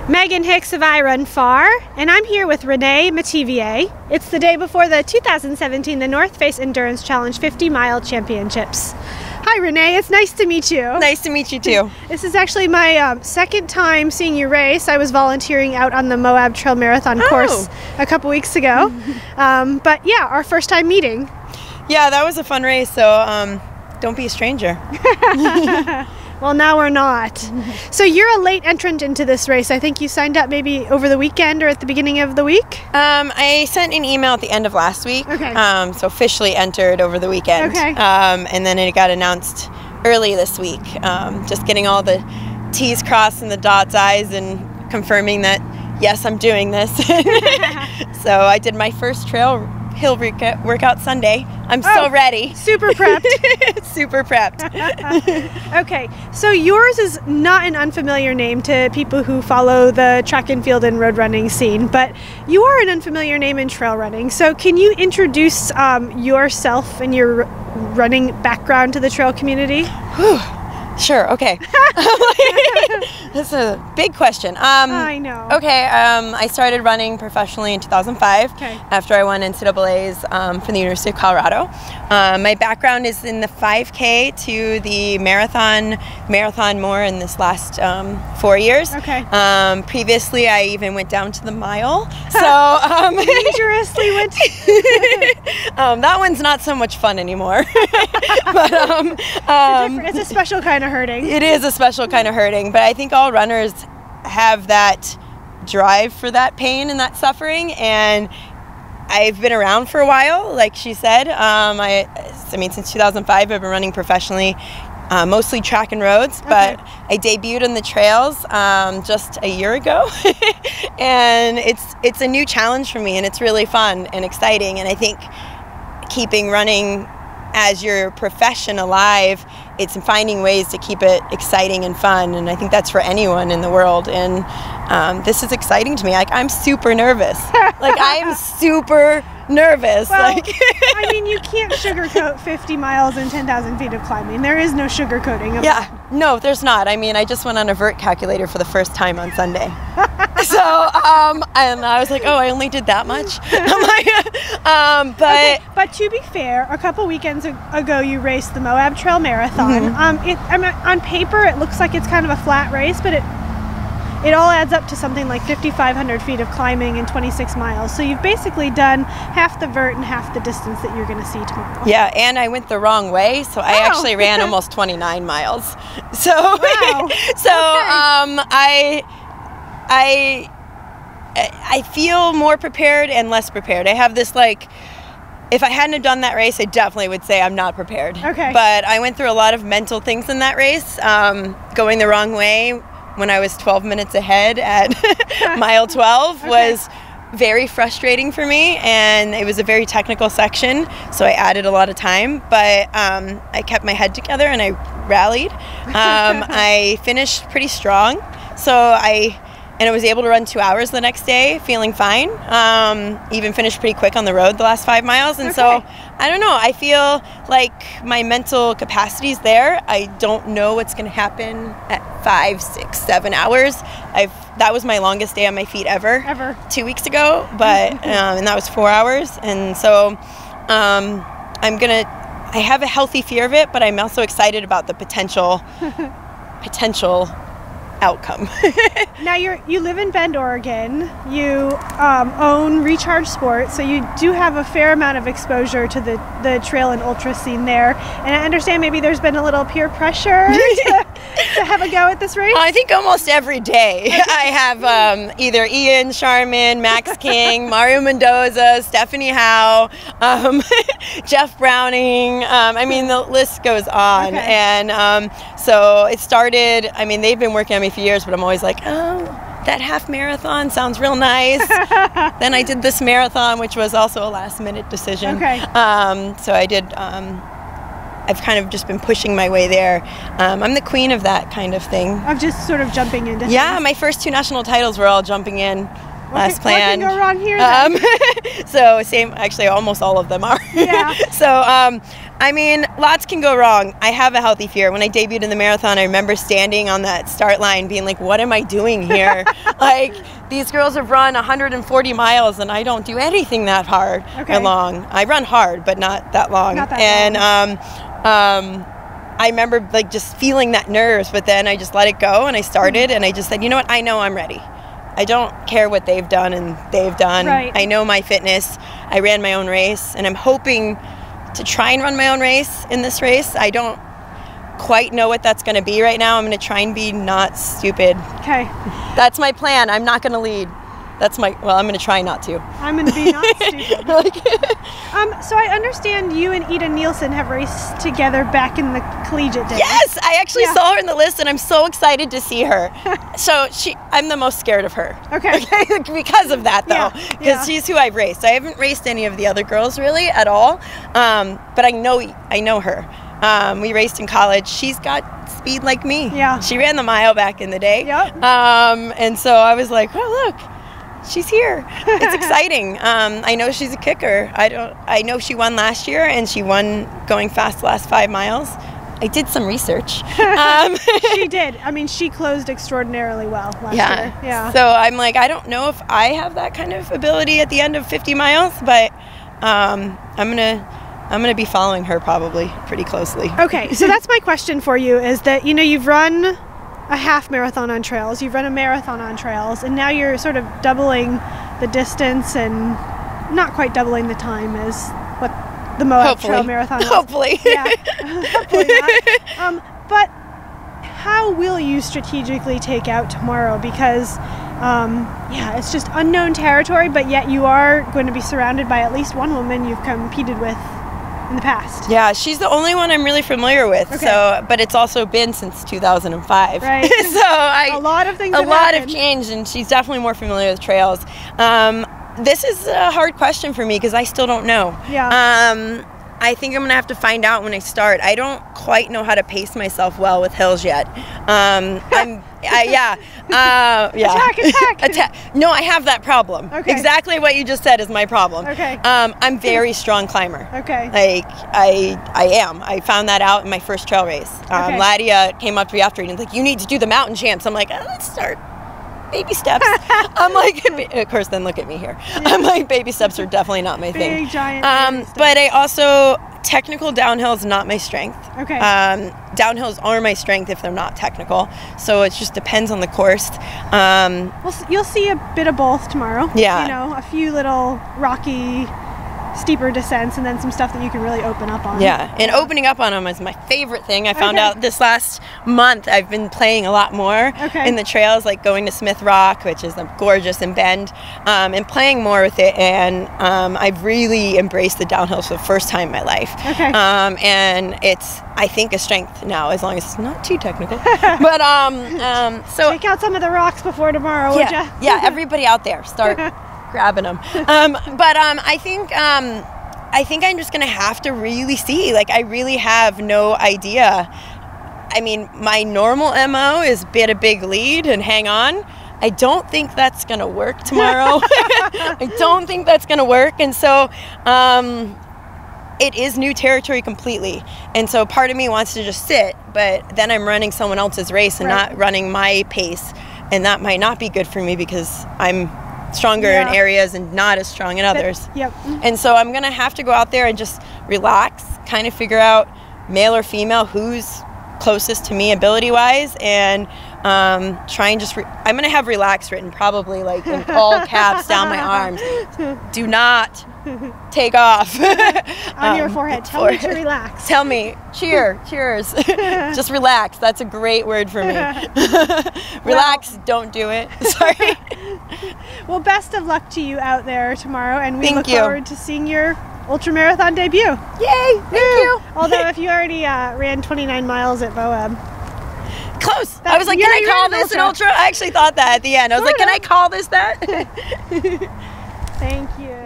Megan Hicks of I Run Far, and I'm here with Renee Metivier. It's the day before the 2017 The North Face Endurance Challenge 50-mile championships. Hi Renee, it's nice to meet you. Nice to meet you too. This is actually my second time seeing you race. I was volunteering out on the Moab Trail Marathon course a couple weeks ago. But yeah, our first time meeting. Yeah, that was a fun race, so don't be a stranger. Well, now we're not. So you're a late entrant into this race. I think you signed up maybe over the weekend or at the beginning of the week? I sent an email at the end of last week. Okay. So officially entered over the weekend. Okay. And then it got announced early this week. Just getting all the T's crossed and the dots I's and confirming that, yes, I'm doing this. So I did my first trail hill workout Sunday. I'm so ready. Super prepped. Super prepped. Okay, so yours is not an unfamiliar name to people who follow the track and field and road running scene, but you are an unfamiliar name in trail running. So can you introduce yourself and your running background to the trail community? Sure, okay. That's a big question. I know. Okay, I started running professionally in 2005 after I won NCAAs from the University of Colorado. My background is in the 5K to the marathon more in this last 4 years. Okay. Previously, I even went down to the mile. So dangerously went. That one's not so much fun anymore. But it's a special kind of hurting. It is a special kind of hurting, but I think all runners have that drive for that pain and that suffering, and I've been around for a while, like she said. I mean, since 2005, I've been running professionally, mostly track and roads, but I debuted on the trails just a year ago, and it's a new challenge for me, and it's really fun and exciting, and I think keeping running as your profession alive, it's finding ways to keep it exciting and fun, and I think that's for anyone in the world, and this is exciting to me. Like, I'm super nervous. Like, I'm super nervous. Well, like I mean, you can't sugarcoat 50 miles and 10,000 feet of climbing. There is no sugarcoating of yeah, no, there's not. I mean, I just went on a vert calculator for the first time on Sunday. So, and I was like, oh, I only did that much? I'm like, but to be fair, a couple weekends ago you raced the Moab Trail Marathon. On paper, it looks like it's kind of a flat race, but it all adds up to something like 5,500 feet of climbing and 26 miles. So you've basically done half the vert and half the distance that you're going to see tomorrow. Yeah, and I went the wrong way, so I actually ran almost 29 miles. So, wow. I feel more prepared and less prepared. I have this, like, if I hadn't have done that race, I definitely would say I'm not prepared. Okay. But I went through a lot of mental things in that race. Going the wrong way when I was 12 minutes ahead at mile 12 was very frustrating for me, and it was a very technical section, so I added a lot of time, but I kept my head together and I rallied. I finished pretty strong, so I was able to run 2 hours the next day feeling fine. Even finished pretty quick on the road the last 5 miles, and so I don't know, I feel like my mental capacity's there. I don't know what's going to happen at 5, 6, 7 hours. That was my longest day on my feet ever 2 weeks ago, but and that was 4 hours, and so I have a healthy fear of it, but I'm also excited about the potential outcome. Now you live in Bend, Oregon. You own Recharge Sports, so you do have a fair amount of exposure to the trail and ultra scene there. And I understand maybe there's been a little peer pressure to have a go at this race. I think almost every day I have either Ian Sharman, Max King, Mario Mendoza, Stephanie Howe, Jeff Browning. I mean, the list goes on. And so it started. I mean, they've been working on me for years, but I'm always like, oh, that half marathon sounds real nice. Then I did this marathon, which was also a last minute decision. So I did, I've kind of just been pushing my way there. I'm the queen of that kind of thing. Of just sort of jumping into things. My first 2 national titles were all jumping in. last plan. What can go wrong here then? So same, actually almost all of them are. Yeah. So, I mean, lots can go wrong. I have a healthy fear. When I debuted in the marathon, I remember standing on that start line being like, what am I doing here? Like, these girls have run 140 miles and I don't do anything that hard or long. I run hard, but not that long. Not that long. I remember like just feeling that nerves, but then I just let it go and I started and I just said, you know what, I know I'm ready. I don't care what they've done and they've done. Right. I know my fitness. I ran my own race and I'm hoping to try and run my own race in this race. I don't quite know what that's going to be right now. I'm going to try and be not stupid. Okay. That's my plan. I'm not going to lead. That's my, well, I'm going to try not to. I'm going to be not stupid. So I understand you and Ida Nielsen have raced together back in the collegiate days. Yes, I actually saw her in the list and I'm so excited to see her. So I'm the most scared of her. Okay. Because of that though, because she's who I've raced. I haven't raced any of the other girls really at all, but I know her. We raced in college. She's got speed like me. Yeah. She ran the mile back in the day. Yep. And so I was like, oh look, she's here. It's exciting. I know she's a kicker. I know she won last year and she won going fast the last 5 miles. I did some research. She did. I mean, she closed extraordinarily well last year. Yeah. So I'm like, I don't know if I have that kind of ability at the end of 50 miles, but I'm gonna be following her probably pretty closely. Okay, so that's my question for you is that, you know, you've run a half marathon on trails, you've run a marathon on trails, and now you're sort of doubling the distance and not quite doubling the time as what the Moab Trail Marathon was. Hopefully. Yeah, hopefully not. But how will you strategically take out tomorrow? Because, it's just unknown territory, but yet you are going to be surrounded by at least one woman you've competed with in the past. Yeah, she's the only one I'm really familiar with. Okay. So, but it's also been since 2005. Right. So a lot of things. A lot have changed, and she's definitely more familiar with trails. This is a hard question for me because I still don't know. Yeah. I think I'm gonna have to find out when I start. I don't quite know how to pace myself well with hills yet. Attack. No, I have that problem. Okay. Exactly what you just said is my problem. Okay. I'm very strong climber. Okay. Like I am. I found that out in my first trail race. Ladia came up to me after and was like, "You need to do the mountain champs." I'm like, let's start. Baby steps. I'm like, of course, then look at me here. Yeah. I'm like, baby steps are definitely not my thing. Big, giant but I also, technical downhill is not my strength. Okay. Downhills are my strength if they're not technical. So it just depends on the course. Well, you'll see a bit of both tomorrow. Yeah. You know, a few little rocky, steeper descents and then some stuff that you can really open up on. Yeah, and opening up on them is my favorite thing. I found out this last month I've been playing a lot more in the trails, like going to Smith Rock, which is gorgeous, and Bend, and playing more with it, and I've really embraced the downhill for the first time in my life. Okay. And it's, I think, a strength now, as long as it's not too technical. But so take out some of the rocks before tomorrow, would ya? Yeah, everybody out there, start grabbing them. I think I'm just gonna have to really see. Like, I really have no idea. I mean, my normal MO is bid a big lead and hang on. I don't think that's gonna work tomorrow. I don't think that's gonna work, and so it is new territory completely. And so part of me wants to just sit, but then I'm running someone else's race and not running my pace, and that might not be good for me because I'm stronger in areas and not as strong in others. Yep. And so I'm gonna have to go out there and just relax, kind of figure out male or female who's closest to me ability wise, and try and just I'm gonna have relax written probably like in all caps down my arms. Do not take off. On your forehead. Tell me to relax. Tell me. Cheers. Just relax. That's a great word for me. Relax. Don't do it. Sorry. Well, best of luck to you out there tomorrow, and we Thank look you. forward to seeing your ultramarathon debut. Yay! Thank you. Although if you already ran 29 miles at Moab. Close. I was like, can I call this an ultra? I actually thought that at the end. I was like, can I call this that? Thank you.